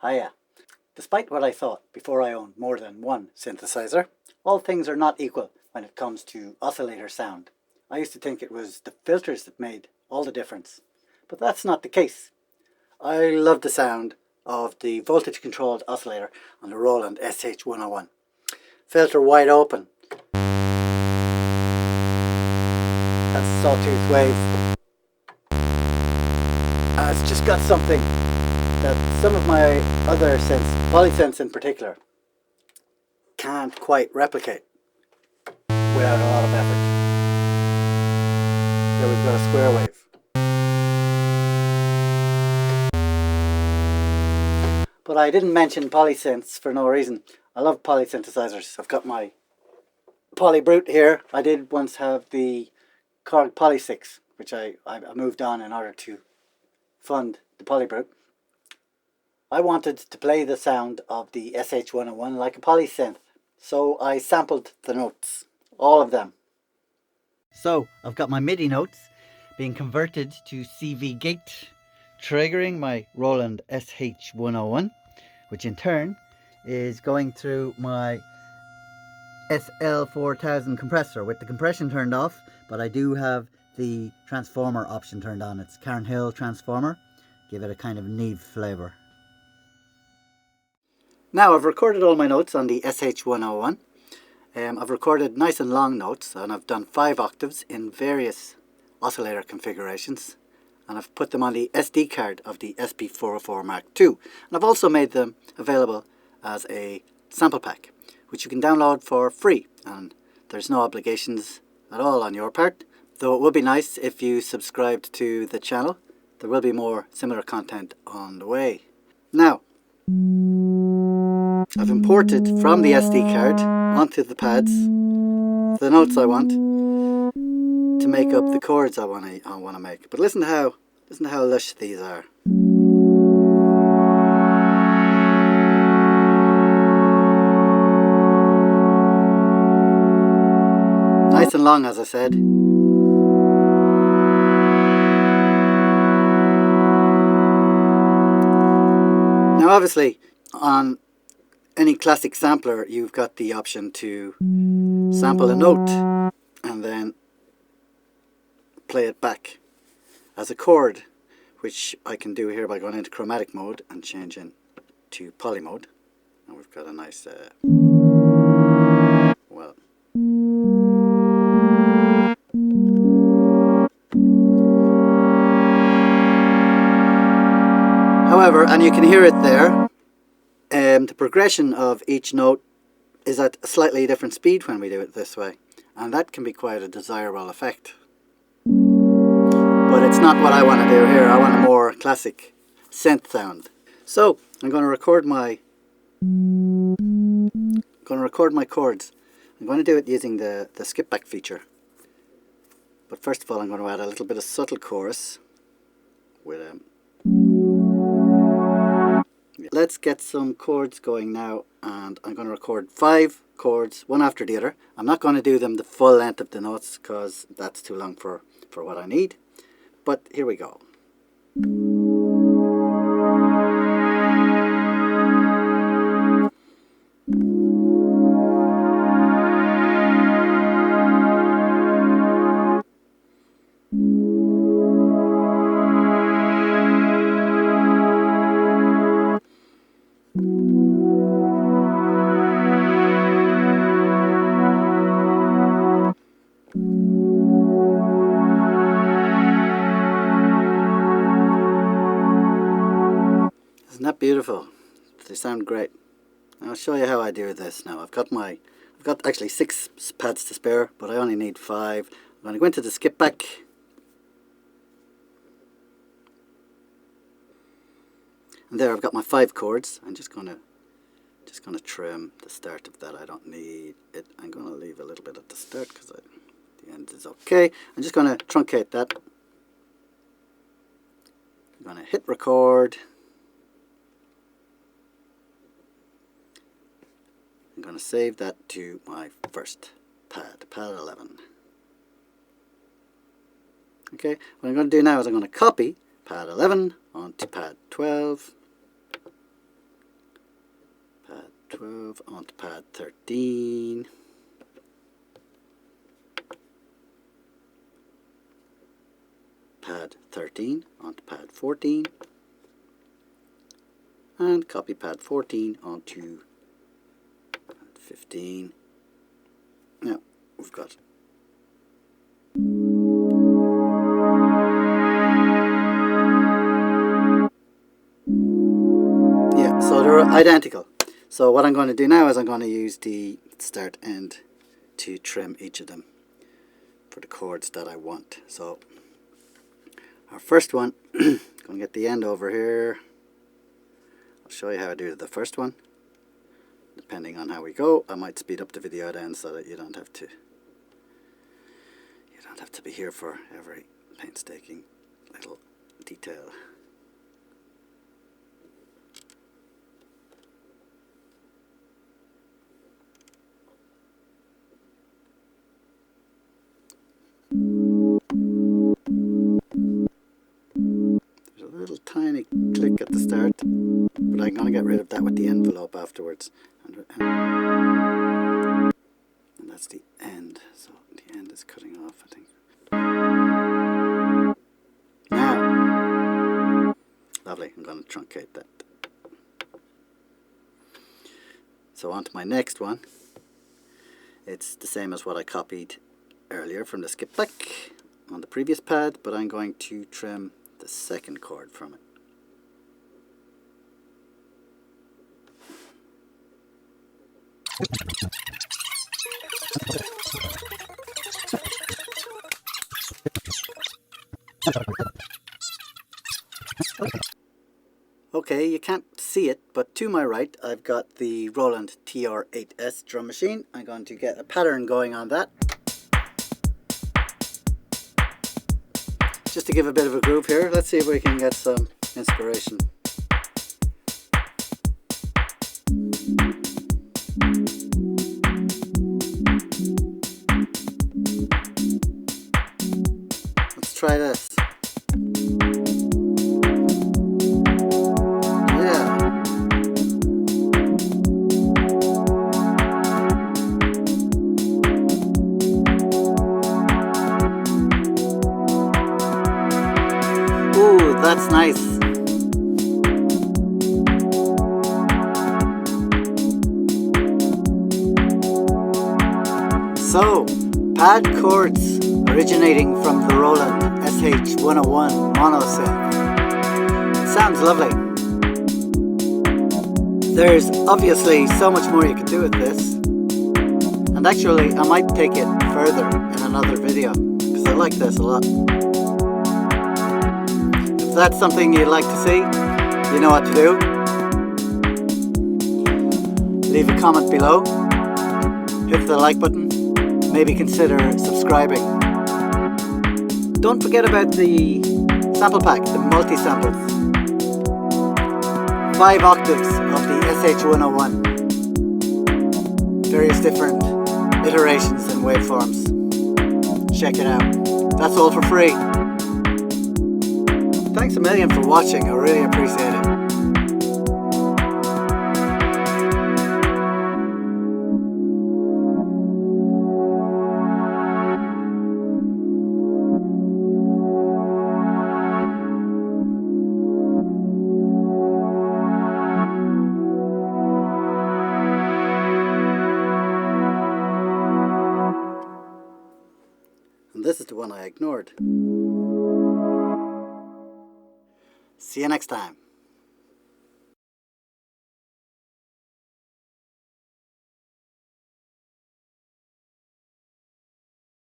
Hiya. Despite what I thought before I owned more than one synthesizer, all things are not equal when it comes to oscillator sound. I used to think it was the filters that made all the difference, but that's not the case. I love the sound of the voltage controlled oscillator on the Roland SH-101. Filter wide open. That's a sawtooth wave. It's just got something that some of my other synths, Polysynths in particular, can't quite replicate without a lot of effort. Here we've got a square wave. But I didn't mention polysynths for no reason. I love polysynthesizers. I've got my Poly Brute here. I did once have the chord Polysynth, which I moved on in order to fund the Poly Brute. I wanted to play the sound of the SH-101 like a polysynth, so I sampled the notes, all of them. So I've got my MIDI notes being converted to CV gate, triggering my Roland SH-101, which in turn is going through my SL4000 compressor with the compression turned off, but I do have the transformer option turned on. It's Cairn Hill transformer, give it a kind of Neve flavour. Now I've recorded all my notes on the SH-101. I've recorded nice and long notes, and I've done 5 octaves in various oscillator configurations, and I've put them on the SD card of the SP-404MKII. And I've also made them available as a sample pack, which you can download for free, and there's no obligations at all on your part, though it would be nice if you subscribed to the channel. There will be more similar content on the way. Now, I've imported from the SD card onto the pads the notes I want to make up the chords I want to make. But listen to how lush these are. Nice and long, as I said. Now obviously on any classic sampler you've got the option to sample a note and then play it back as a chord, which I can do here by going into chromatic mode and changing to poly mode. And we've got a nice well, however, and you can hear it there, the progression of each note is at a slightly different speed when we do it this way, and that can be quite a desirable effect. But it's not what I want to do here. I want a more classic synth sound. So I'm going to record my chords. I'm going to do it using the skip back feature. But first of all, I'm going to add a little bit of subtle chorus with a. Let's get some chords going now, and I'm going to record 5 chords, one after the other. I'm not going to do them the full length of the notes because that's too long for what I need. But here we go. Isn't that beautiful? They sound great. I'll show you how I do this now. I've got actually 6 pads to spare, but I only need 5. I'm going to go into the skip back. And there I've got my 5 chords. I'm just gonna trim the start of that. I don't need it. I'm gonna leave a little bit at the start because the end is okay. I'm just gonna truncate that. I'm gonna hit record. I'm going to save that to my first pad 11. Okay, what I'm going to do now is I'm going to copy pad 11 onto pad 12. 12 onto pad 13. Pad 13 onto pad 14. And copy pad 14 onto pad 15. Now we've got so they're identical. So what I'm going to do now is I'm going to use the start end to trim each of them for the chords that I want. So our first one, going to get the end over here. I'll show you how I do the first one. Depending on how we go, I might speed up the video then so that you don't have to be here for every painstaking little detail. Little tiny click at the start, but I'm going to get rid of that with the envelope afterwards. And that's the end, so the end is cutting off, I think. Now, lovely, I'm going to truncate that. So on to my next one. It's the same as what I copied earlier from the skip back on the previous pad, but I'm going to trim the second chord from it. Okay, you can't see it, but to my right I've got the Roland TR-8S drum machine. I'm going to get a pattern going on that, just to give a bit of a groove here. Let's see if we can get some inspiration. Let's try this. That's nice. So, pad chords originating from the Roland SH-101 mono synth. It sounds lovely. There's obviously so much more you can do with this, and actually I might take it further in another video because I like this a lot. If that's something you'd like to see, you know what to do. Leave a comment below, hit the like button, maybe consider subscribing. Don't forget about the sample pack, the multi-samples. 5 octaves of the SH-101. Various different iterations and waveforms. Check it out. That's all for free. Thanks a million for watching, I really appreciate it. And this is the one I ignored. See you next time.